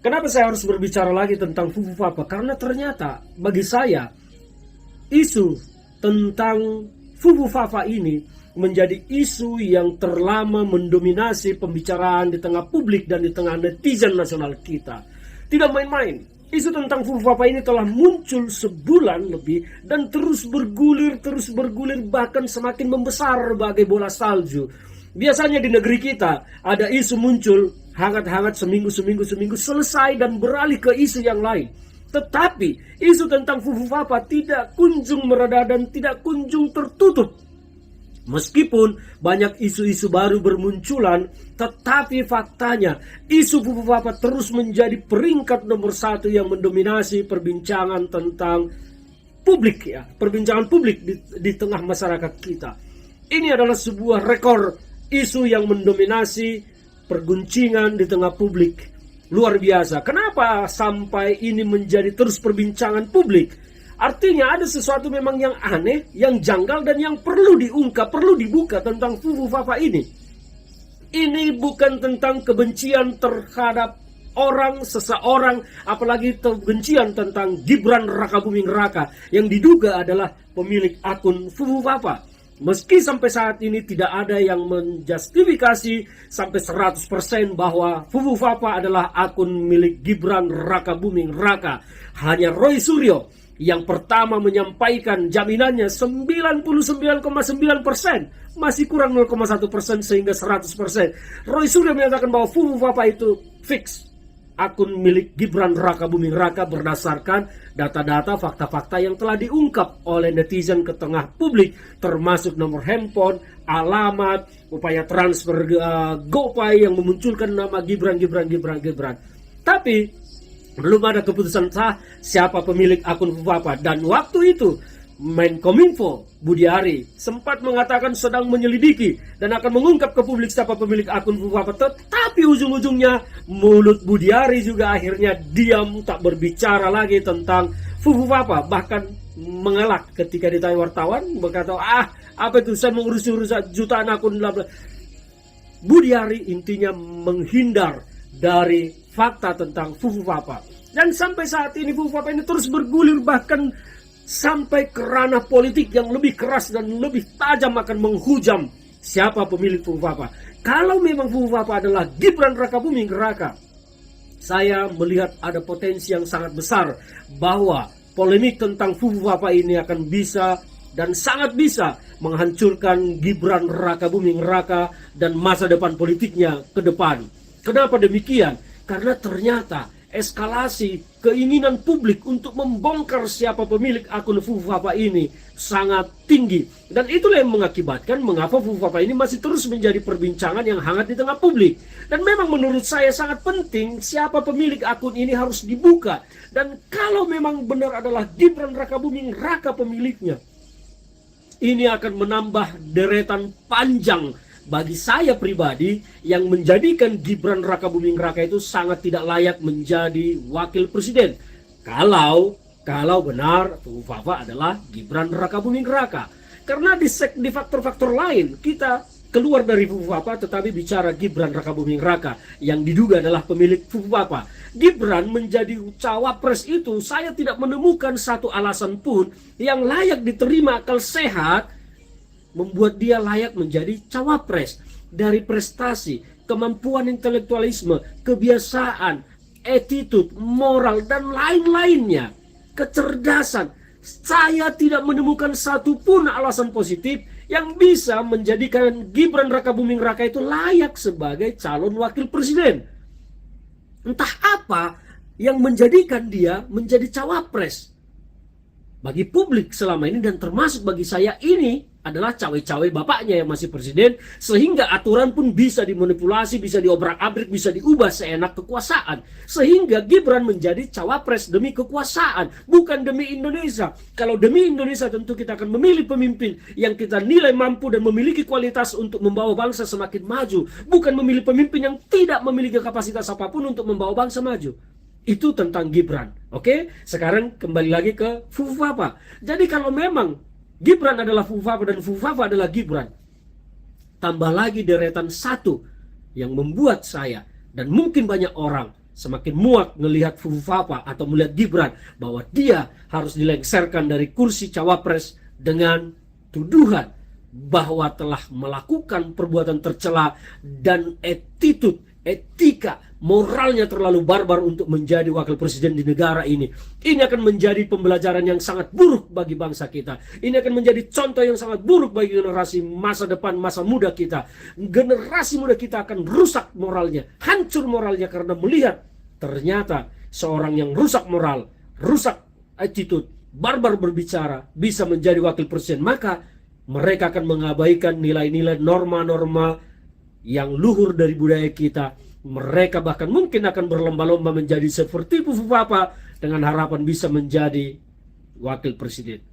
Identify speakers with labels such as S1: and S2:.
S1: Kenapa saya harus berbicara lagi tentang Fufufafa? Karena ternyata bagi saya isu tentang Fufufafa ini menjadi isu yang terlama mendominasi pembicaraan di tengah publik dan di tengah netizen nasional kita. Tidak main-main, isu tentang Fufufafa ini telah muncul sebulan lebih dan terus bergulir, bahkan semakin membesar bagai bola salju. Biasanya di negeri kita ada isu muncul hangat-hangat seminggu, selesai dan beralih ke isu yang lain. Tetapi isu tentang Fufufafa tidak kunjung mereda dan tidak kunjung tertutup. Meskipun banyak isu-isu baru bermunculan, tetapi faktanya isu Fufufafa terus menjadi peringkat nomor 1 yang mendominasi perbincangan tentang publik, ya, perbincangan publik di tengah masyarakat kita. Ini adalah sebuah rekor isu yang mendominasi perguncingan di tengah publik. Luar biasa. Kenapa sampai ini menjadi terus perbincangan publik? Artinya ada sesuatu memang yang aneh, yang janggal, dan yang perlu diungkap, perlu dibuka tentang Fufufafa ini. Ini bukan tentang kebencian terhadap orang, seseorang, apalagi kebencian tentang Gibran Rakabuming Raka yang diduga adalah pemilik akun Fufufafa. Meski sampai saat ini tidak ada yang menjustifikasi sampai 100% bahwa Fufufafa adalah akun milik Gibran Rakabuming Raka. Hanya Roy Suryo yang pertama menyampaikan jaminannya 99,9%, masih kurang 0,1% sehingga 100%. Roy Suryo menyatakan bahwa Fufufafa itu fix akun milik Gibran Rakabuming Raka berdasarkan data-data, fakta-fakta yang telah diungkap oleh netizen ke tengah publik, termasuk nomor handphone, alamat, upaya transfer GoPay yang memunculkan nama Gibran. Tapi belum ada keputusan sah siapa pemilik akun Fufufafa, dan waktu itu Menkominfo Budi Ari sempat mengatakan sedang menyelidiki dan akan mengungkap ke publik siapa pemilik akun Fufufafa. Tetapi ujung-ujungnya mulut Budi Ari juga akhirnya diam, tak berbicara lagi tentang Fufufafa. Bahkan mengelak ketika ditanya wartawan, berkata, apa itu, saya mengurus jutaan akun bla bla. Budi Ari intinya menghindar dari fakta tentang Fufufafa. Dan sampai saat ini Fufufafa ini terus bergulir, bahkan sampai ke ranah politik yang lebih keras dan lebih tajam akan menghujam siapa pemilik Fufufafa. Kalau memang Fufufafa adalah Gibran Rakabuming Raka, saya melihat ada potensi yang sangat besar bahwa polemik tentang Fufufafa ini akan bisa dan sangat bisa menghancurkan Gibran Rakabuming Raka dan masa depan politiknya ke depan. Kenapa demikian? Karena ternyata eskalasi keinginan publik untuk membongkar siapa pemilik akun Fufufafa ini sangat tinggi. Dan itulah yang mengakibatkan mengapa Fufufafa ini masih terus menjadi perbincangan yang hangat di tengah publik. Dan memang menurut saya sangat penting siapa pemilik akun ini harus dibuka. Dan kalau memang benar adalah Gibran Rakabuming Raka pemiliknya, ini akan menambah deretan panjang bagi saya pribadi yang menjadikan Gibran Rakabuming Raka itu sangat tidak layak menjadi wakil presiden. Kalau benar Fufufafa adalah Gibran Rakabuming Raka. Karena di faktor-faktor lain kita keluar dari Fufufafa tetapi bicara Gibran Rakabuming Raka yang diduga adalah pemilik Fufufafa. Gibran menjadi cawapres itu saya tidak menemukan satu alasan pun yang layak diterima akal sehat membuat dia layak menjadi cawapres. Dari prestasi, kemampuan intelektualisme, kebiasaan, attitude, moral, dan lain-lainnya, kecerdasan, saya tidak menemukan satupun alasan positif yang bisa menjadikan Gibran Rakabuming Raka itu layak sebagai calon wakil presiden. Entah apa yang menjadikan dia menjadi cawapres. Bagi publik selama ini dan termasuk bagi saya, ini adalah cawe-cawe bapaknya yang masih presiden, sehingga aturan pun bisa dimanipulasi, bisa diobrak-abrik, bisa diubah seenak kekuasaan, sehingga Gibran menjadi cawapres demi kekuasaan, bukan demi Indonesia. Kalau demi Indonesia tentu kita akan memilih pemimpin yang kita nilai mampu dan memiliki kualitas untuk membawa bangsa semakin maju, bukan memilih pemimpin yang tidak memiliki kapasitas apapun untuk membawa bangsa maju. Itu tentang Gibran. Oke, sekarang kembali lagi ke Fufufafa. Jadi kalau memang Gibran adalah Fufufafa dan Fufufafa adalah Gibran, tambah lagi deretan satu yang membuat saya dan mungkin banyak orang semakin muak melihat Fufapa atau melihat Gibran bahwa dia harus dilengserkan dari kursi cawapres dengan tuduhan bahwa telah melakukan perbuatan tercela dan etika, moralnya terlalu barbar untuk menjadi wakil presiden di negara ini. Ini akan menjadi pembelajaran yang sangat buruk bagi bangsa kita. Ini akan menjadi contoh yang sangat buruk bagi generasi masa depan, masa muda kita. Generasi muda kita akan rusak moralnya, hancur moralnya karena melihat ternyata seorang yang rusak moral, rusak attitude, barbar berbicara bisa menjadi wakil presiden. Maka mereka akan mengabaikan nilai-nilai, norma-norma yang luhur dari budaya kita. Mereka bahkan mungkin akan berlomba-lomba menjadi seperti Fufapa dengan harapan bisa menjadi wakil presiden.